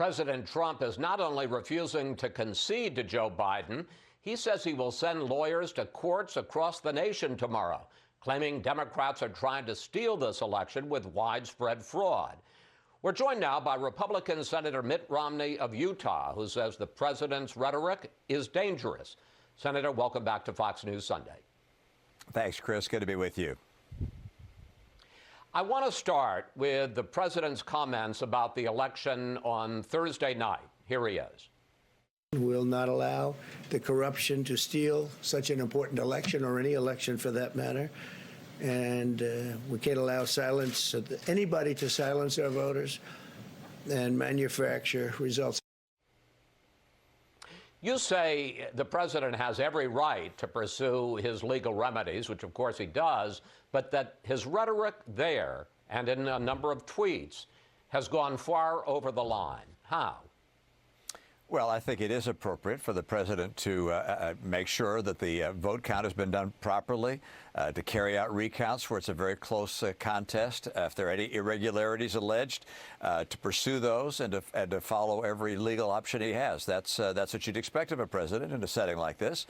President Trump is not only refusing to concede to Joe Biden, he says he will send lawyers to courts across the nation tomorrow, claiming Democrats are trying to steal this election with widespread fraud. We're joined now by Republican Senator Mitt Romney of Utah, who says the president's rhetoric is dangerous. Senator, welcome back to Fox News Sunday. Thanks, Chris. Good to be with you. I want to start with the president's comments about the election on Thursday night. Here he is. We'll not allow the corruption to steal such an important election, or any election for that matter. And we can't allow anybody to silence our voters and manufacture results. You say the president has every right to pursue his legal remedies, which of course he does, but that his rhetoric there and in a number of tweets has gone far over the line. How? Well, I think it is appropriate for the president to make sure that the vote count has been done properly, to carry out recounts where it's a very close contest. If there are any irregularities alleged, to pursue those and to follow every legal option he has. That's what you'd expect of a president in a setting like this.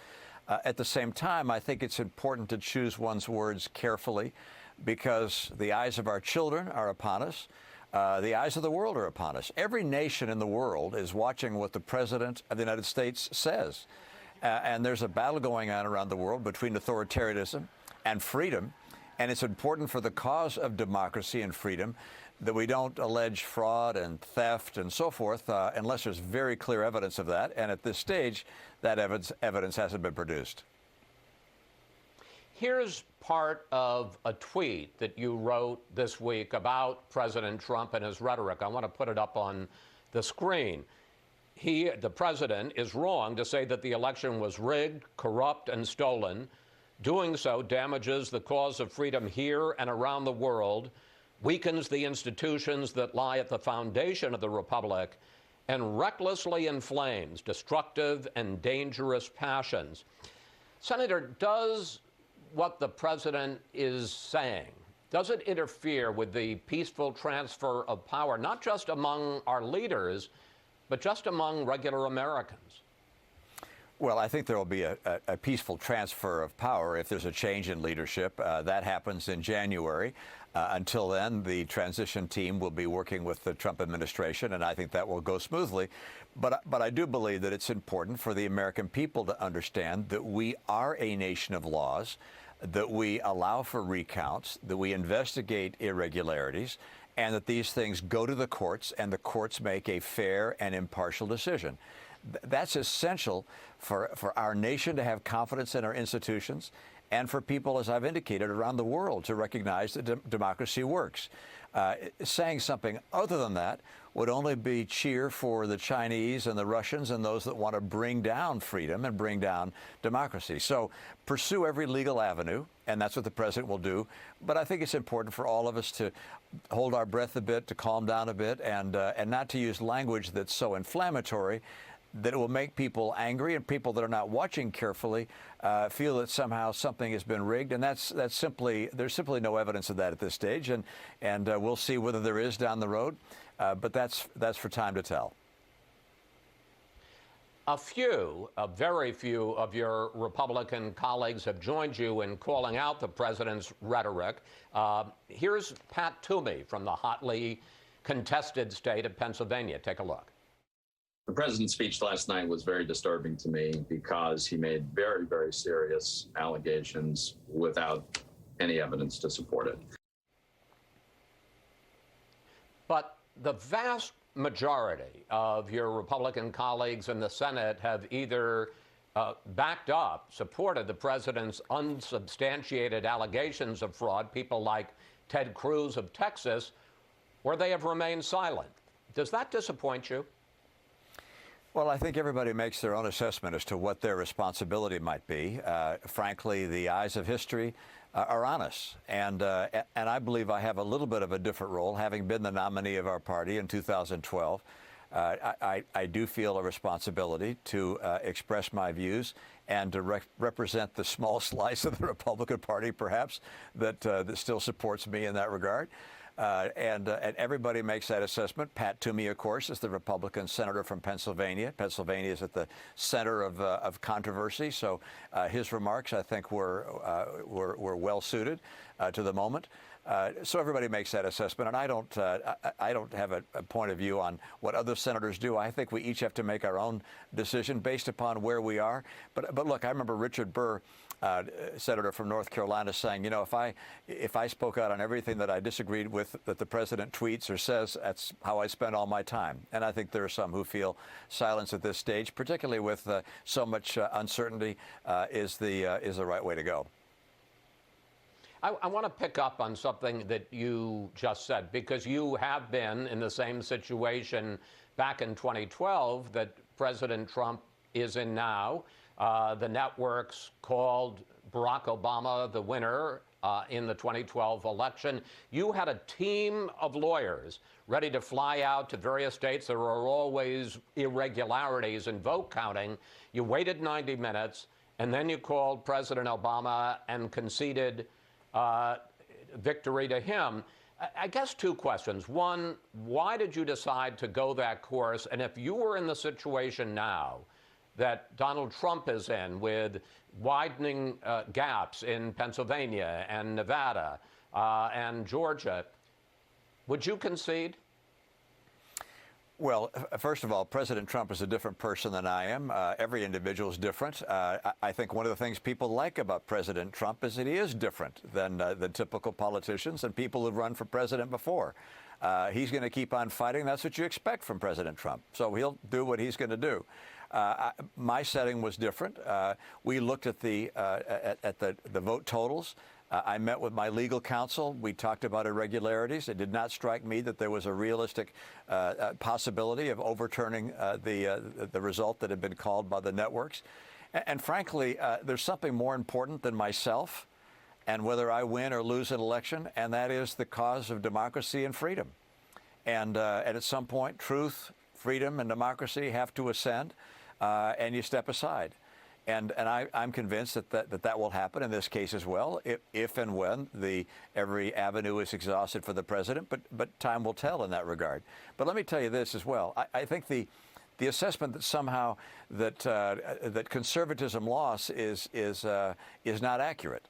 At the same time, I think it's important to choose one's words carefully, because the eyes of our children are upon us. The eyes of the world are upon us. Every nation in the world is watching what the President of the United States says. And there's a battle going on around the world between authoritarianism and freedom. And it's important for the cause of democracy and freedom that we don't allege fraud and theft and so forth unless there's very clear evidence of that. And at this stage, that evidence hasn't been produced. Here's part of a tweet that you wrote this week about President Trump and his rhetoric. I want to put it up on the screen. The president, is wrong to say that the election was rigged, corrupt, and stolen. Doing so damages the cause of freedom here and around the world, weakens the institutions that lie at the foundation of the republic, and recklessly inflames destructive and dangerous passions. Senator, does what the president is saying, does it interfere with the peaceful transfer of power, not just among our leaders, but just among regular Americans? Well, I think there will be a peaceful transfer of power if there's a change in leadership. That happens in January. Until then, the transition team will be working with the Trump administration, and I think that will go smoothly. But I do believe that it's important for the American people to understand that we are a nation of laws, that we allow for recounts, that we investigate irregularities, and that these things go to the courts, and the courts make a fair and impartial decision. That's essential for our nation to have confidence in our institutions, and for people, as I've indicated, around the world to recognize that democracy works. Saying something other than that would only be cheer for the Chinese and the Russians and those that want to bring down freedom and bring down democracy. So pursue every legal avenue, and that's what the president will do. But I think it's important for all of us to hold our breath a bit, to calm down a bit, and not to use language that's so inflammatory that it will make people angry, and people that are not watching carefully feel that somehow something has been rigged. And there's simply no evidence of that at this stage, and we'll see whether there is down the road. But that's for time to tell. A very few of your Republican colleagues have joined you in calling out the president's rhetoric. Here's Pat Toomey from the hotly contested state of Pennsylvania. Take a look. The president's speech last night was very disturbing to me because he made very, very serious allegations without any evidence to support it. But the vast majority of your Republican colleagues in the Senate have either backed up, supported the president's unsubstantiated allegations of fraud, people like Ted Cruz of Texas, or they have remained silent. Does that disappoint you? Well, I think everybody makes their own assessment as to what their responsibility might be. Frankly, the eyes of history are on us. And I believe I have a little bit of a different role, having been the nominee of our party in 2012. I do feel a responsibility to express my views and to represent the small slice of the Republican Party, perhaps, that still supports me in that regard. And everybody makes that assessment. Pat Toomey, of course, is the Republican senator from Pennsylvania. Pennsylvania is at the center of controversy, so his remarks, I think, were well suited to the moment. So everybody makes that assessment, and I don't have a point of view on what other senators do. I think we each have to make our own decision based upon where we are. But look, I remember Richard Burr, senator from North Carolina, saying, you know, if I spoke out on everything that I disagreed with that the president tweets or says, that's how I spend all my time. And I think there are some who feel silence at this stage, particularly with so much uncertainty, is the right way to go. I want to pick up on something that you just said, because you have been in the same situation back in 2012 that President Trump is in now. The networks called Barack Obama the winner in the 2012 election. You had a team of lawyers ready to fly out to various states. There are always irregularities in vote counting. You waited 90 minutes, and then you called President Obama and conceded victory to him. I guess two questions. One, why did you decide to go that course? And if you were in the situation now that Donald Trump is in, with widening gaps in Pennsylvania and Nevada and Georgia, would you concede? Well, first of all, President Trump is a different person than I am. Every individual is different. I think one of the things people like about President Trump is that he is different than the typical politicians and people who've run for president before. He's going to keep on fighting. That's what you expect from President Trump. So he'll do what he's going to do. My setting was different. We looked at the vote totals. I met with my legal counsel. We talked about irregularities. It did not strike me that there was a realistic possibility of overturning the result that had been called by the networks. And frankly, there's something more important than myself and whether I win or lose an election, and that is the cause of democracy and freedom. And at some point, truth, freedom, and democracy have to ascend, and you step aside. And I'm convinced that will happen in this case as well, if and when every avenue is exhausted for the president. But time will tell in that regard. But let me tell you this as well. I think the assessment that somehow that conservatism lost is not accurate.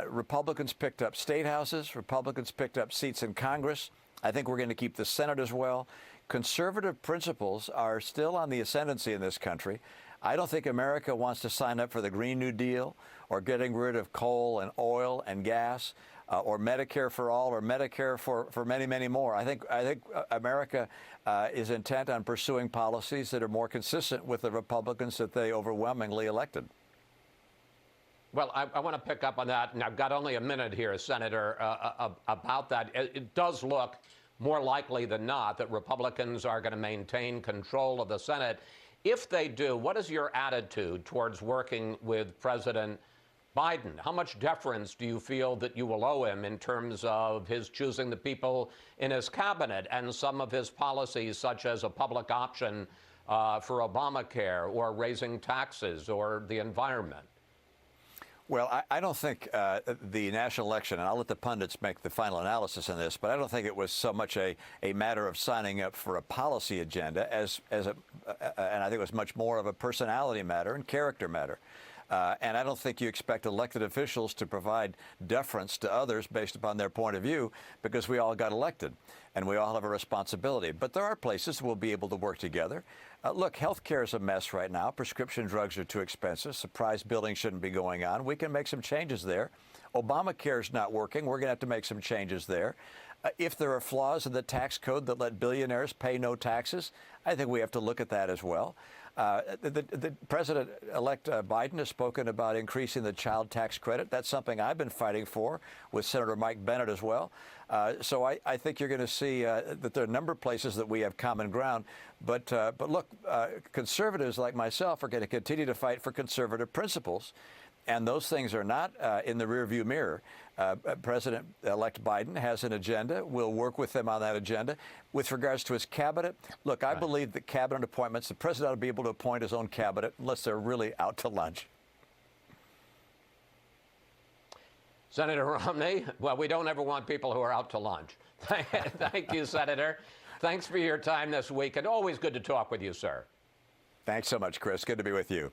Republicans picked up state houses. Republicans picked up seats in Congress. I think we're going to keep the Senate as well. Conservative principles are still on the ascendancy in this country. I don't think America wants to sign up for the Green New Deal or getting rid of coal and oil and gas or Medicare for all or Medicare for many, many more. I think America is intent on pursuing policies that are more consistent with the Republicans that they overwhelmingly elected. Well, I want to pick up on that, and I've got only a minute here, Senator, about that. It does look more likely than not that Republicans are going to maintain control of the Senate. If they do, what is your attitude towards working with President Biden? How much deference do you feel that you will owe him in terms of his choosing the people in his cabinet and some of his policies, such as a public option for Obamacare or raising taxes or the environment? Well, I don't think the national election, and I'll let the pundits make the final analysis on this, but I don't think it was so much a matter of signing up for a policy agenda and I think it was much more of a personality matter and character matter. And I don't think you expect elected officials to provide deference to others based upon their point of view, because we all got elected and we all have a responsibility. But there are places we'll be able to work together. Look, health care is a mess right now. Prescription drugs are too expensive. Surprise billing shouldn't be going on. We can make some changes there. Obamacare is not working. We're going to have to make some changes there. If there are flaws in the tax code that let billionaires pay no taxes, I think we have to look at that as well. The President-elect Biden has spoken about increasing the child tax credit. That's something I've been fighting for with Senator Mike Bennett as well. So I think you're going to see that there are a number of places that we have common ground. But look, conservatives like myself are going to continue to fight for conservative principles. And those things are not in the rearview mirror. President-elect Biden has an agenda. We'll work with him on that agenda. With regards to his cabinet, look, I believe that cabinet appointments, the president ought to be able to appoint his own cabinet unless they're really out to lunch. Senator Romney, well, we don't ever want people who are out to lunch. Thank you, Senator. Thanks for your time this week, and always good to talk with you, sir. Thanks so much, Chris. Good to be with you.